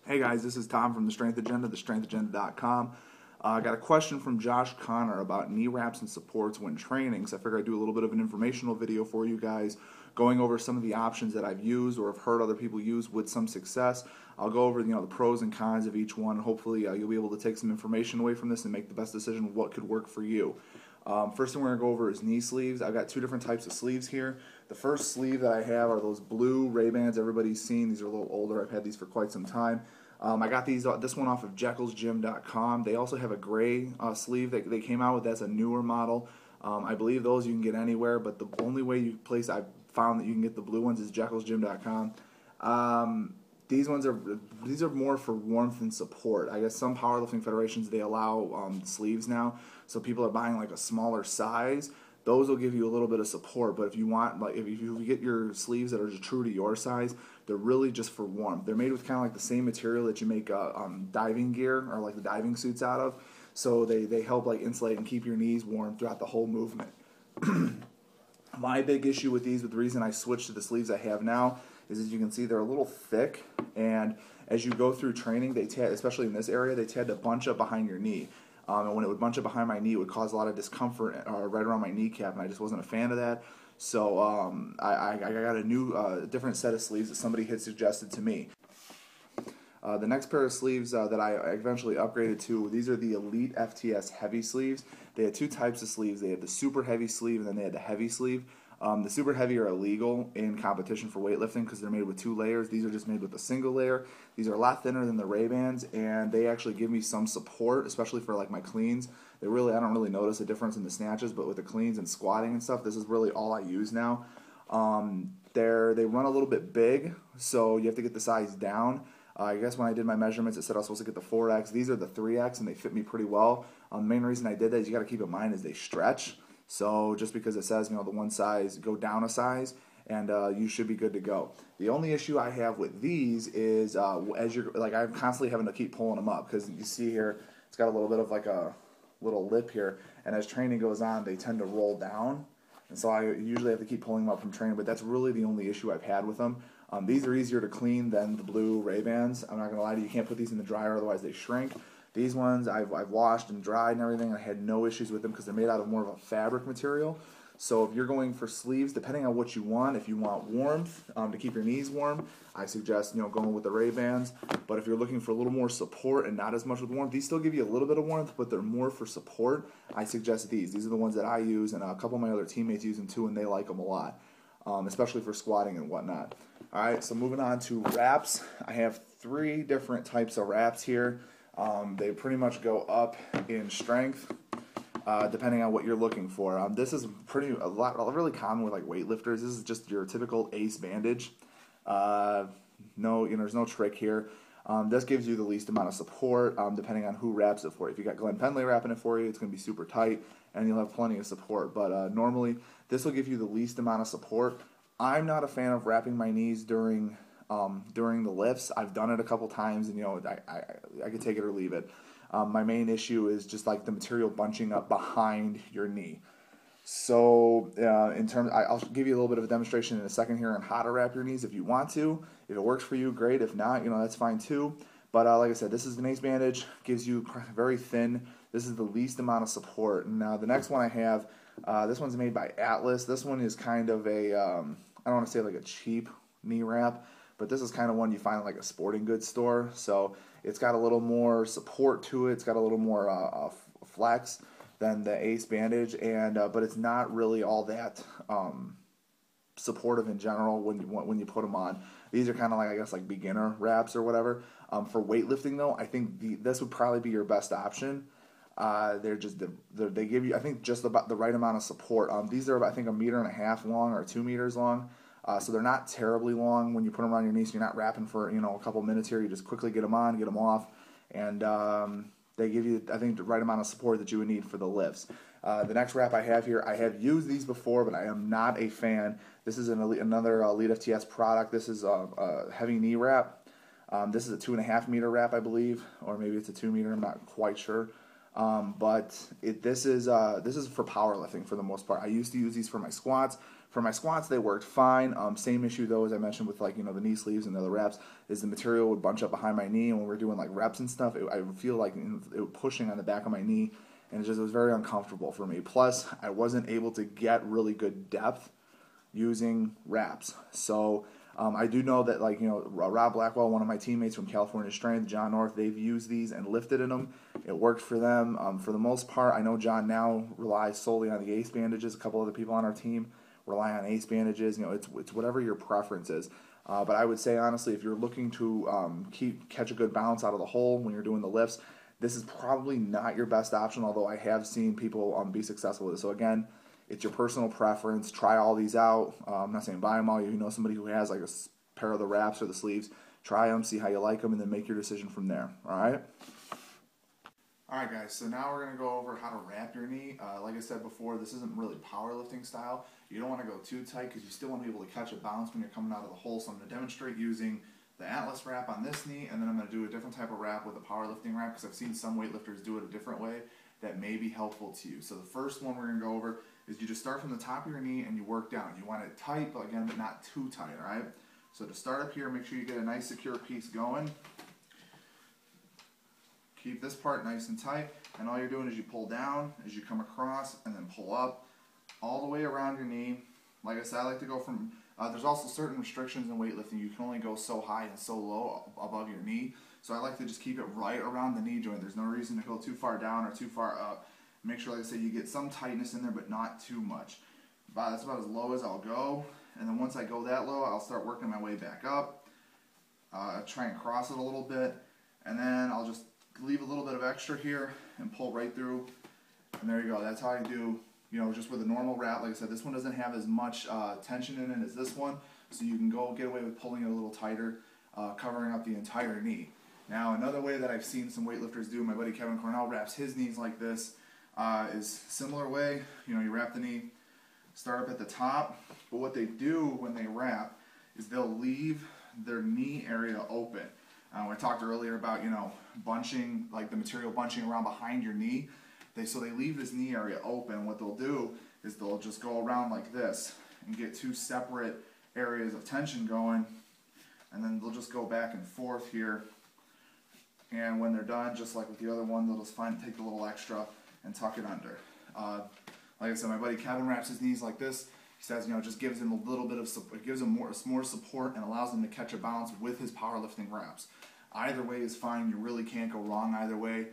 Hey guys, this is Tom from The Strength Agenda, thestrengthagenda.com. I got a question from Josh Connor about knee wraps and supports when training, so I figured I'd do a little bit of an informational video for you guys, going over some of the options that I've used or have heard other people use with some success. I'll go over the pros and cons of each one, and hopefully you'll be able to take some information away from this and make the best decision of what could work for you. First thing we're going to go over is knee sleeves. I've got two different types of sleeves here. The first sleeve that I have are those blue Ray-Bans everybody's seen. These are a little older. I've had these for quite some time. I got this one off of JekyllsGym.com. They also have a gray sleeve that they came out with. That's a newer model. I believe those you can get anywhere, but the only way I've found that you can get the blue ones is JekyllsGym.com. These are more for warmth and support. I guess some powerlifting federations, they allow sleeves now, so people are buying like a smaller size. Those will give you a little bit of support, but if you want, like, if you get your sleeves that are just true to your size, they're really just for warmth. They're made with kind of like the same material that you make diving gear or like the diving suits out of, so they help like insulate and keep your knees warm throughout the whole movement. My big issue with these, with the reason I switched to the sleeves I have now, is as you can see they're a little thick, and as you go through training, especially in this area, they tend to bunch up behind your knee. And when it would bunch up behind my knee, it would cause a lot of discomfort right around my kneecap, and I just wasn't a fan of that. So I got a new, different set of sleeves that somebody had suggested to me. The next pair of sleeves that I eventually upgraded to, these are the Elite FTS Heavy sleeves. They had two types of sleeves. They had the super heavy sleeve, and then they had the heavy sleeve. The super heavy are illegal in competition for weightlifting because they're made with two layers. These are just made with a single layer. These are a lot thinner than the Ray-Bans, and they actually give me some support, especially for like my cleans. I don't really notice a difference in the snatches, but with the cleans and squatting and stuff, this is really all I use now. They run a little bit big, so you have to get the size down. I guess when I did my measurements, it said I was supposed to get the 4X. These are the 3X, and they fit me pretty well. The main reason I did that is you got to keep in mind is they stretch. So just because it says, the one size, go down a size, and you should be good to go. The only issue I have with these is I'm constantly having to keep pulling them up, because you see here, it's got a little bit of like a little lip here, and as training goes on, they tend to roll down, and so I usually have to keep pulling them up from training, but that's really the only issue I've had with them. These are easier to clean than the blue Ray-Bans. I'm not going to lie to you, you can't put these in the dryer, otherwise they shrink. These ones I've washed and dried and everything, and I had no issues with them because they're made out of more of a fabric material. So if you're going for sleeves, depending on what you want, if you want warmth to keep your knees warm, I suggest going with the Ray-Bans. But if you're looking for a little more support and not as much with warmth, these still give you a little bit of warmth, but they're more for support. I suggest these. These are the ones that I use, and a couple of my other teammates use them too, and they like them a lot, especially for squatting and whatnot. All right, so moving on to wraps. I have three different types of wraps here. They pretty much go up in strength, depending on what you're looking for. This is really common with like weightlifters. This is just your typical ace bandage. There's no trick here. This gives you the least amount of support, depending on who wraps it for you. If you got Glenn Pendley wrapping it for you, it's going to be super tight, and you'll have plenty of support. But normally, this will give you the least amount of support. I'm not a fan of wrapping my knees during the lifts. I've done it a couple times, and I could take it or leave it. My main issue is just like the material bunching up behind your knee. So I'll give you a little bit of a demonstration in a second here on how to wrap your knees if you want to. If it works for you, great. If not, that's fine too. But like I said, this is an ace bandage, gives you very thin. This is the least amount of support. Now the next one I have, this one's made by Atlas. This one is kind of a I don't want to say like a cheap knee wrap, but this is kind of one you find in like a sporting goods store. So it's got a little more support to it. It's got a little more flex than the Ace bandage, but it's not really all that supportive in general when you put them on. These are kind of like, I guess, like beginner wraps or whatever. For weightlifting though, I think this would probably be your best option. They give you, I think, just about the right amount of support. These are, I think, 1.5 meters long or 2 meters long. So they're not terribly long when you put them around your knees. So you're not wrapping for a couple minutes here. You just quickly get them on, get them off, and they give you, I think, the right amount of support that you would need for the lifts. The next wrap I have here, I have used these before, but I am not a fan. This is another Elite FTS product. This is a heavy knee wrap. This is a 2.5 meter wrap, I believe, or maybe it's a 2 meter. I'm not quite sure. But this is for powerlifting for the most part. I used to use these for my squats, For my squats, they worked fine. Same issue though, as I mentioned with like, the knee sleeves and the other reps, is the material would bunch up behind my knee, and when we're doing like reps and stuff, I would feel like it was pushing on the back of my knee, and it was very uncomfortable for me. Plus, I wasn't able to get really good depth using wraps. So I do know that, like, Rob Blackwell, one of my teammates from California Strength, John North, they've used these and lifted in them. It worked for them. For the most part, I know John now relies solely on the ACE bandages. A couple other people on our team rely on ACE bandages. It's whatever your preference is. But I would say, honestly, if you're looking to catch a good bounce out of the hole when you're doing the lifts, this is probably not your best option, although I have seen people be successful with it. So again, it's your personal preference. Try all these out. I'm not saying buy them all. You know somebody who has like a pair of the wraps or the sleeves. Try them, see how you like them, and then make your decision from there. All right? All right, guys, so now we're going to go over how to wrap your knee. Like I said before, this isn't really powerlifting style. You don't want to go too tight because you still want to be able to catch a bounce when you're coming out of the hole. So I'm going to demonstrate using the Atlas wrap on this knee, and then I'm going to do a different type of wrap with a powerlifting wrap because I've seen some weightlifters do it a different way that may be helpful to you. So the first one we're going to go over is you just start from the top of your knee and you work down. You want it tight, but again, but not too tight, all right? So to start up here, make sure you get a nice secure piece going. Keep this part nice and tight, and all you're doing is you pull down as you come across and then pull up all the way around your knee. Like I said, I like to go from, there's also certain restrictions in weightlifting. You can only go so high and so low above your knee. So I like to just keep it right around the knee joint. There's no reason to go too far down or too far up. Make sure, like I said, you get some tightness in there, but not too much. That's about as low as I'll go. And then once I go that low, I'll start working my way back up. Try and cross it a little bit. And then I'll just leave a little bit of extra here and pull right through. And there you go. That's how I do, just with a normal wrap. Like I said, this one doesn't have as much tension in it as this one. So you can get away with pulling it a little tighter, covering up the entire knee. Now, another way that I've seen some weightlifters do, my buddy Kevin Cornell wraps his knees like this, is similar way. You wrap the knee, start up at the top, but what they do when they wrap is they'll leave their knee area open. I talked earlier about, bunching, like the material bunching around behind your knee. So they leave this knee area open. What they'll do is they'll just go around like this and get two separate areas of tension going, and then they'll just go back and forth here. And when they're done, just like with the other one, they'll just take a little extra and tuck it under. Like I said, my buddy Kevin wraps his knees like this. He says, just gives him a little bit of support, it gives him more support and allows him to catch a bounce with his powerlifting wraps. Either way is fine. You really can't go wrong either way.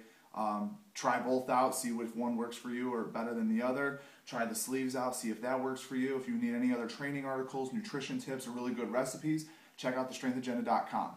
Try both out, see which one works for you or better than the other. Try the sleeves out, see if that works for you. If you need any other training articles, nutrition tips, or really good recipes, check out thestrengthagenda.com.